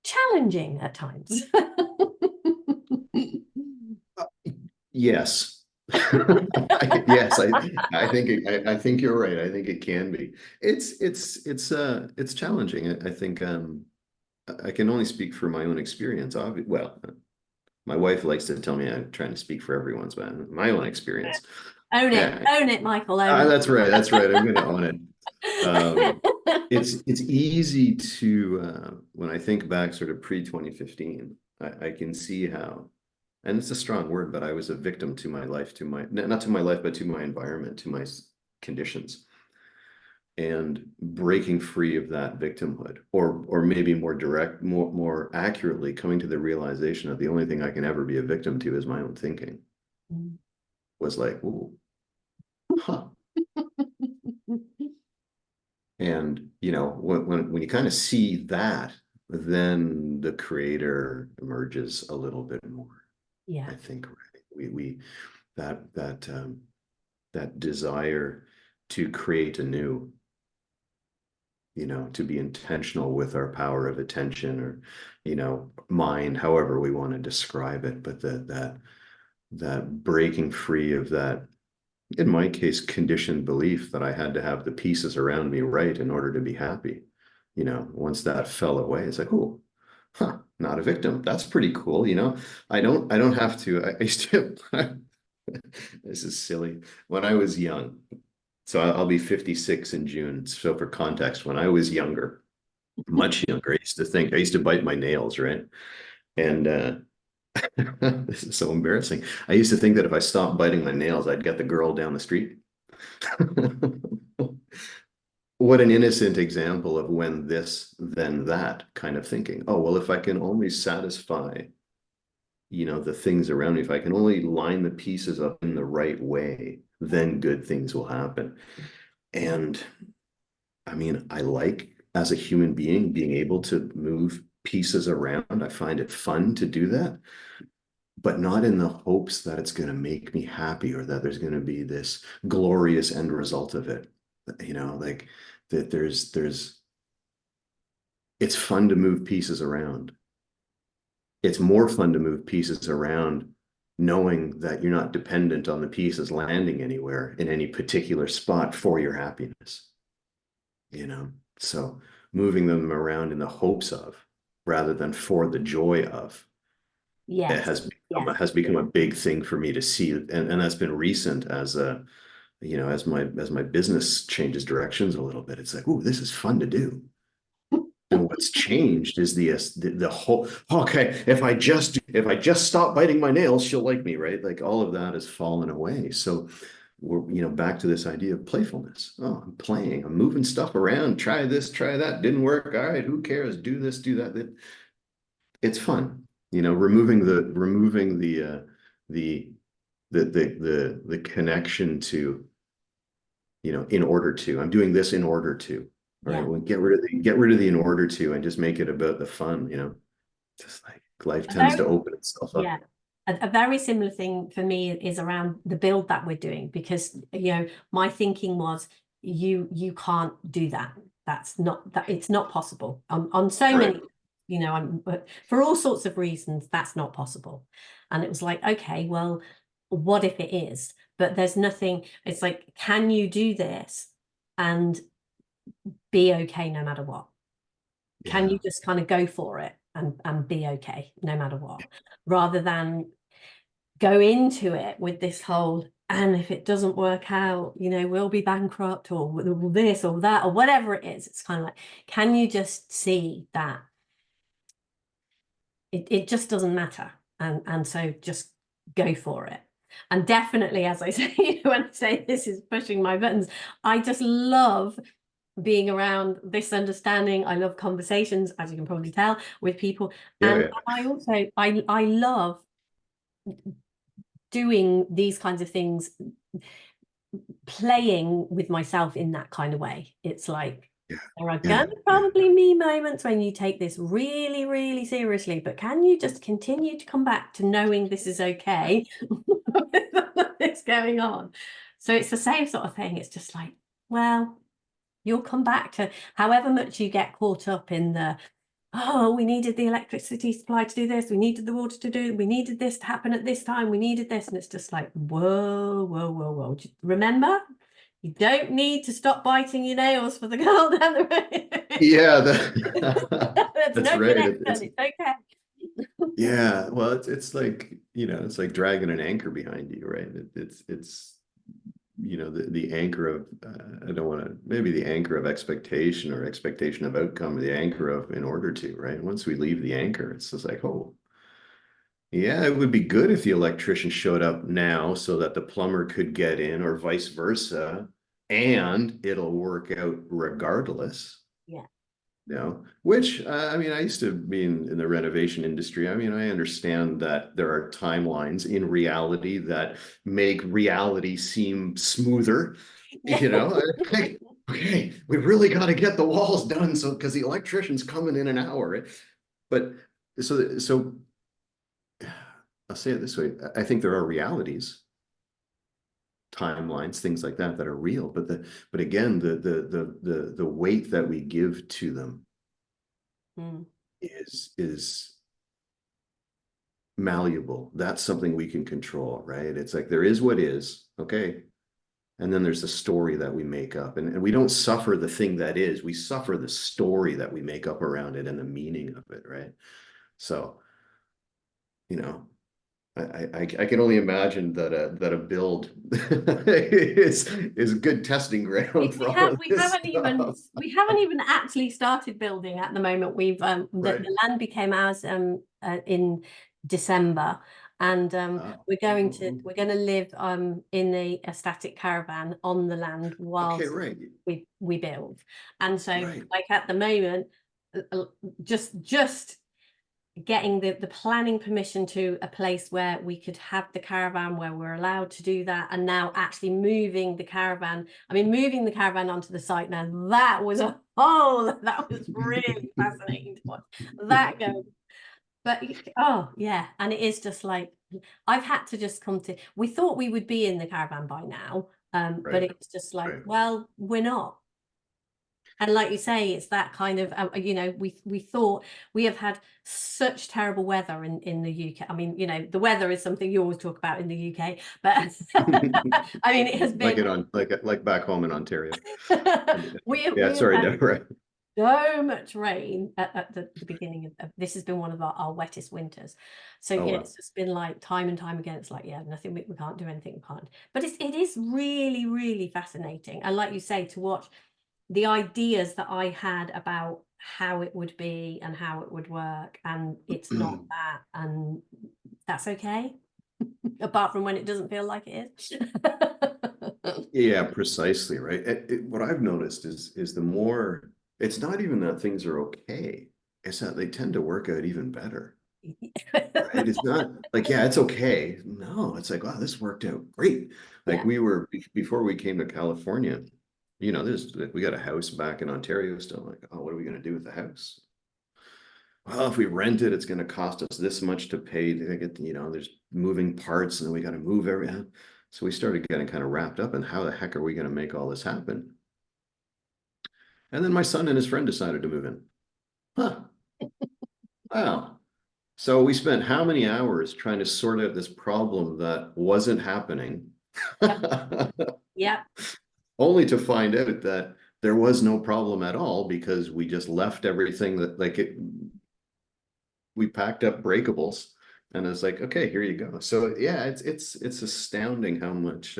challenging at times. Yes. Yes, I think you're right. I think it can be. It's challenging. I think I can only speak for my own experience. Well, my wife likes to tell me I'm trying to speak for everyone's, but my own experience. Own it, Michael. Own it. That's right. I'm going to own it. It's easy to when I think back sort of pre-2015, I can see how, and it's a strong word, but I was a victim to my life, not to my life, but to my environment, to my conditions. And breaking free of that victimhood, or maybe more direct, more accurately, coming to the realization that the only thing I can ever be a victim to is my own thinking, was like, ooh, huh. And you know, when you kind of see that, then the creator emerges a little bit more. I think we that desire to create anew, you know, to be intentional with our power of attention, or, you know, mind, however we want to describe it, but that breaking free of that, in my case, conditioned belief that I had to have the pieces around me right in order to be happy. You know, once that fell away, it's like, oh, huh, not a victim. That's pretty cool. You know, I don't have to, I used to, this is silly. When I was young, so I'll be 56 in June. So for context, when I was younger, much younger, I used to bite my nails, right? And this is so embarrassing. I used to think that if I stopped biting my nails, I'd get the girl down the street. What an innocent example of when this, then that kind of thinking. Oh, well, if I can only satisfy, you know, the things around me, if I can only line the pieces up in the right way, then good things will happen. And I mean, I like, as a human being, being able to move pieces around. I find it fun to do that. but not in the hopes that it's going to make me happy or that there's going to be this glorious end result of it. Like that it's fun to move pieces around. It's more fun to move pieces around knowing that you're not dependent on the pieces landing anywhere in any particular spot for your happiness, So moving them around in the hopes of rather than for the joy of it Yes. has become a big thing for me to see, and that's been recent as as my business changes directions a little bit. It's like, oh, this is fun to do. And what's changed is the whole, okay, if I just stop biting my nails, she'll like me, right? Like all of that has fallen away. So we're back to this idea of playfulness. Oh, I'm playing, I'm moving stuff around, try this, try that, didn't work. All right, who cares? Do this, do that. It's fun, the the connection to, in order to, I'm doing this in order to. All right, Yeah. well, get rid of the in order to and just make it about the fun, just like life A tends very, to open itself up. yeah. A very similar thing for me is around the build that we're doing, because my thinking was you can't do that. That's not that it's not possible on so Right. many, but for all sorts of reasons, that's not possible. And it was like, okay, well, what if it is? But there's nothing, it's like, can you do this and be okay no matter what? Can Yeah. you just kind of go for it and be okay no matter what, rather than go into it with this whole, and if it doesn't work out, we'll be bankrupt or this or that or whatever it is. It's kind of like, can you just see that it just doesn't matter, and so just go for it. And definitely, as I say, when I say this is pushing my buttons, I just love being around this understanding. I love conversations, as you can probably tell, with people. Yeah, And yeah. I also, I love doing these kinds of things, playing with myself in that kind of way. It's like, there are Yeah, going to yeah. probably be moments when you take this really, really seriously, but can you just continue to come back to knowing this is okay with all of this going on? So it's the same sort of thing. It's just like, well, you'll come back to however much you get caught up in the, oh, we needed the electricity supply to do this, we needed the water to do, we needed this to happen at this time, we needed this. And it's just like, whoa, whoa, whoa, whoa. Remember, you don't need to stop biting your nails for the girl down the road. Yeah, There's that's no right. connection. It's okay. Yeah, well, it's like, it's like dragging an anchor behind you, right? It's the anchor of, I don't want to, maybe the anchor of expectation or expectation of outcome, or the anchor of in order to, right? Once we leave the anchor, it's just like, oh, yeah, it would be good if the electrician showed up now so that the plumber could get in, or vice versa, and it'll work out regardless. Yeah. Which, I mean, I used to be in the renovation industry. I mean, I understand that there are timelines in reality that make reality seem smoother. Like, okay, we really got to get the walls done, so because the electrician's coming in an hour, right? But so I'll say it this way: I think there are realities, timelines, things like that are real, but again, the weight that we give to them Mm. is malleable. That's something we can control, right? It's like there is what is, okay. And then there's the story that we make up. And we don't suffer the thing that is, we suffer the story that we make up around it and the meaning of it, right? So, you know, I can only imagine that a build is good testing ground for all of We this haven't even stuff. actually started building at the moment. We've Right. the land became ours in December, and we're going to live in a static caravan on the land Okay, whilst right. we build. And so, Right. like at the moment, just getting the planning permission to a place where we could have the caravan, where we're allowed to do that, and now actually moving the caravan onto the site. Now that was that was really fascinating to watch that go. But oh yeah, and it is just like, I've had to just come to, we thought we would be in the caravan by now, but Right, it's just like, right. well, we're not. And like you say, it's that kind of, we thought we have had such terrible weather in the UK. I mean, the weather is something you always talk about in the UK, but I mean, it has Like been, it on like back home in Ontario. we Yeah, have sorry, had Deborah. so much rain at the beginning of this has been one of our wettest winters. So Oh yeah, wow. it's just been like time and time again. It's like, yeah, nothing, we can't do anything, we can't. But it is really, really fascinating. And like you say, to watch the ideas that I had about how it would be and how it would work, and it's not that, and that's okay, apart from when it doesn't feel like it is. Yeah, precisely, right. What I've noticed is the more, it's not even that things are okay, it's that they tend to work out even better, right? It's not like, yeah, it's okay. No, it's like, wow, this worked out great. Like Yeah. we were before we came to California, this we got a house back in Ontario still. Like, oh, what are we going to do with the house? Well, if we rent it, it's going to cost us this much to pay to get, there's moving parts and then we got to move everything. So we started getting kind of wrapped up in how the heck are we going to make all this happen? And then my son and his friend decided to move in. Huh. Wow. So we spent how many hours trying to sort out this problem that wasn't happening, Yep. Yep. only to find out that there was no problem at all because we just left everything that we packed up breakables and it's like, okay, here you go. So yeah, it's astounding how much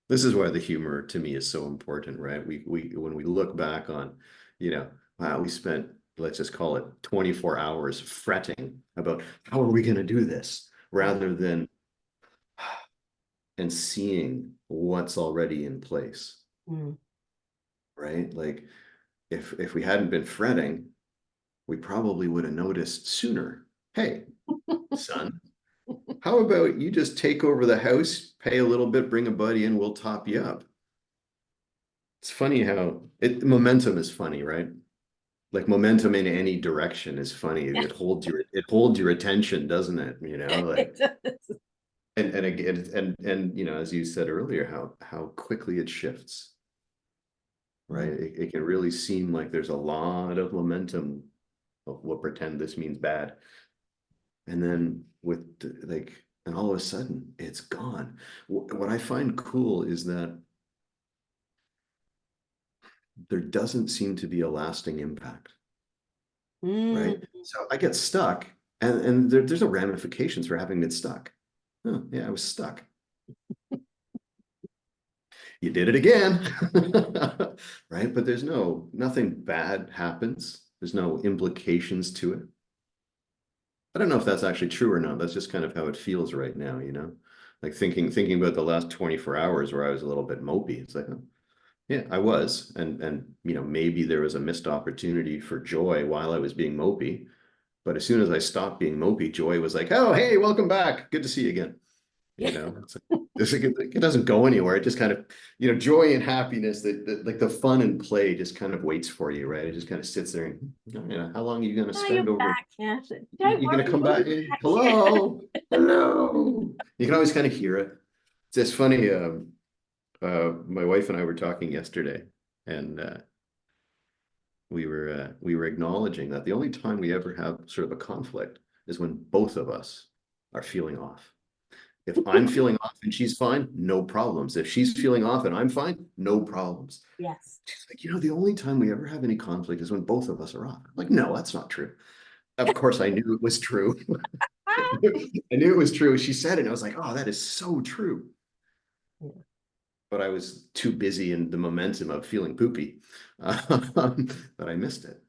this is why the humor to me is so important, right? We when we look back on, wow, we spent, let's just call it 24 hours fretting about how are we going to do this rather than and seeing what's already in place, Mm. right? Like if we hadn't been fretting, we probably would have noticed sooner. Hey, son, how about you just take over the house, pay a little bit, bring a buddy in, we'll top you up. It's funny how momentum is funny, right? Like momentum in any direction is funny. Yeah. It holds your attention, doesn't it? Like It does. and again and as you said earlier, how quickly it shifts, right? Mm. It can really seem like there's a lot of momentum of what pretend this means bad. And then and all of a sudden it's gone. What I find cool is that there doesn't seem to be a lasting impact, Mm. right? So I get stuck, and there's no ramifications for having been stuck. Oh, yeah, I was stuck. You did it again, right? But nothing bad happens. There's no implications to it. I don't know if that's actually true or not. That's just kind of how it feels right now, like thinking about the last 24 hours where I was a little bit mopey. It's like, oh, yeah, I was. And maybe there was a missed opportunity for joy while I was being mopey. But as soon as I stopped being mopey, joy was like, oh, hey, welcome back. Good to see you again. It's like, it doesn't go anywhere. It just kind of, joy and happiness, that like the fun and play just kind of waits for you, right? It just kind of sits there and, how long are you going to Oh, you're spend over? back. Yes. Don't You're going to worry, come we'll back be in. back. Hello, hello. You can always kind of hear it. It's funny. My wife and I were talking yesterday, and we were acknowledging that the only time we ever have sort of a conflict is when both of us are feeling off. If I'm feeling off and she's fine, no problems. If she's feeling off and I'm fine, no problems. Yes. She's like, the only time we ever have any conflict is when both of us are off. I'm like, no, that's not true. Of course, I knew it was true. I knew it was true. She said it, and I was like, oh, that is so true. Yeah. But I was too busy in the momentum of feeling poopy that I missed it.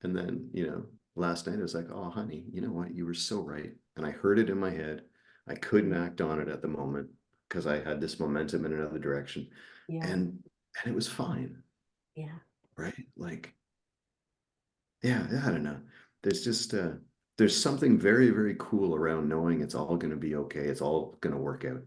And then, last night I was like, oh, honey, you know what? You were so right. And I heard it in my head. I couldn't act on it at the moment because I had this momentum in another direction. Yeah. And it was fine. Yeah. Right. Like, yeah, I don't know. There's just there's something very, very cool around knowing it's all going to be okay. It's all going to work out.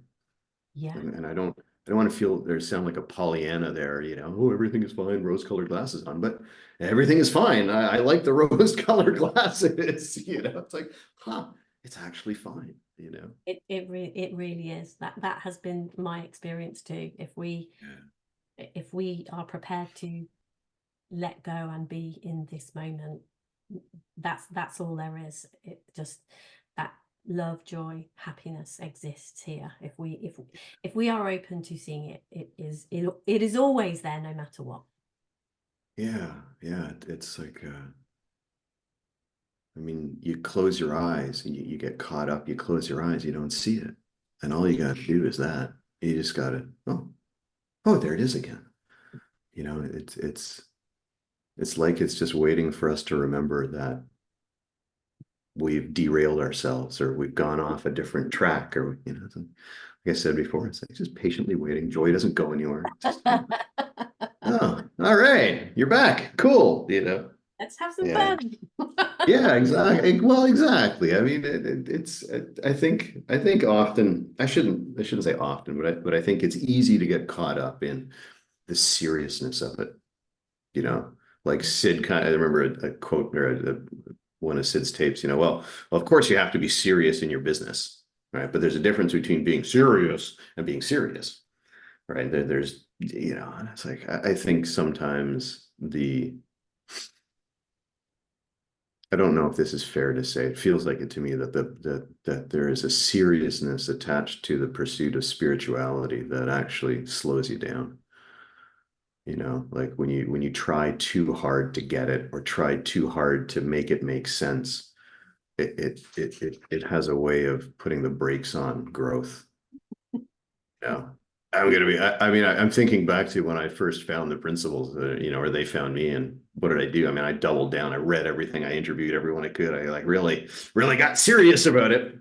Yeah. And I don't want to feel there sound like a Pollyanna there, oh, everything is fine, rose-colored glasses on, but everything is fine. I like the rose-colored glasses, it's like, it's actually fine. you know. It really is. That has been my experience too. If we are prepared to let go and be in this moment, that's all there is. It just, that love, joy, happiness exists here. If we are open to seeing it, it is always there, no matter what. Yeah, it's like I mean, you close your eyes and you get caught up, you close your eyes, you don't see it. And all you gotta do is that. You just gotta, oh, there it is again. You know, it's like it's just waiting for us to remember that we've derailed ourselves or we've gone off a different track, or you know, like I said before, it's like just patiently waiting. Joy doesn't go anywhere. Just, oh, all right, you're back. Cool, you know. Let's have some Yeah. fun. Yeah, exactly. Well, exactly. I mean, I think often I shouldn't say often, but I think it's easy to get caught up in the seriousness of it. You know, like Sid kind of, I remember a quote or one of Sid's tapes, you know, well, of course you have to be serious in your business, right? But there's a difference between being serious and being serious, right? There's, you know, and it's like, I think sometimes I don't know if this is fair to say. It feels like it to me that that there is a seriousness attached to the pursuit of spirituality that actually slows you down. You know, like when you try too hard to get it or try too hard to make it make sense, it has a way of putting the brakes on growth. Yeah. I mean, I'm thinking back to when I first found the principles, you know, or they found me, and what did I do? I mean, I doubled down. I read everything. I interviewed everyone I could. I like really got serious about it.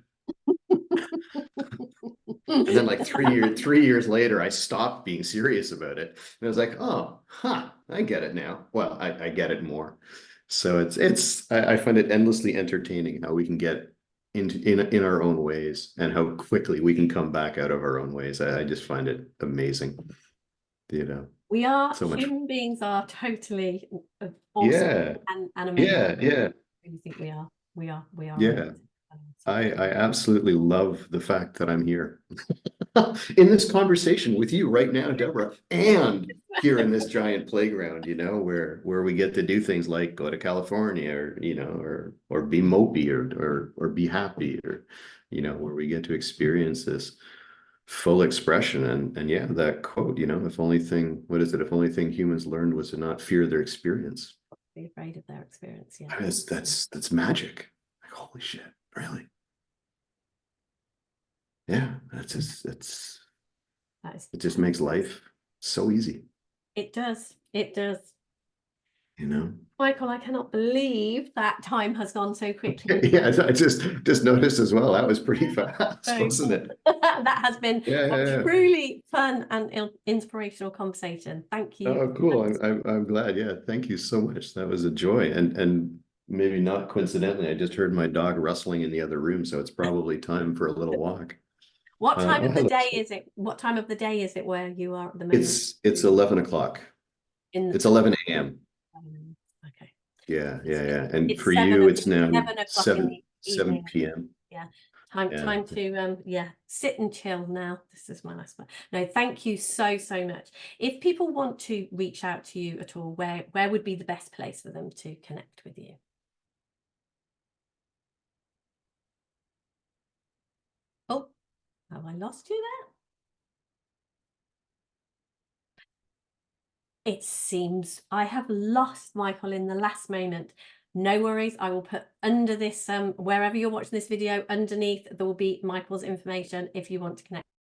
And then like 3 years later, I stopped being serious about it. And I was like, oh, I get it now. Well, I get it more. So I find it endlessly entertaining how we can get in our own ways and how quickly we can come back out of our own ways. I just find it amazing, you know. We are, So much. human beings are totally awesome Yeah, and amazing. yeah. I really think we are. We are Yeah. amazing. I absolutely love the fact that I'm here in this conversation with you right now, Deborah, and here in this giant playground, you know, where we get to do things like go to California, or you know, or be mopey, or be happy, or you know, where we get to experience this full expression. And yeah, that quote, you know, if only thing, what is it? If only thing humans learned was to not fear their experience. Be afraid of their experience. Yeah. I mean, that's magic. Like, holy shit, really? Yeah, That is, it just makes life so easy, it does. It does. you know? Michael, I cannot believe that time has gone so quickly. Yeah, I just noticed as well. That was pretty fast, So wasn't it? that has been Yeah, a truly fun and inspirational conversation. Thank you. Oh, cool. I'm glad. Yeah, thank you so much. That was a joy. And maybe not coincidentally, I just heard my dog rustling in the other room, so it's probably time for a little walk. What time Oh, of the hello. day is it? What time of the day is it where you are at the moment? It's 11 o'clock. It's 11 a.m. Okay. Yeah. And It's for you, it's now 7 o'clock in the 7 evening. p.m. Yeah. Time to sit and chill now. This is my last one. No, thank you so much. If people want to reach out to you at all, where would be the best place for them to connect with you? Oh, have I lost you there? It seems I have lost Michael in the last moment. No worries, I will put under this, wherever you're watching this video, underneath there will be Michael's information if you want to connect.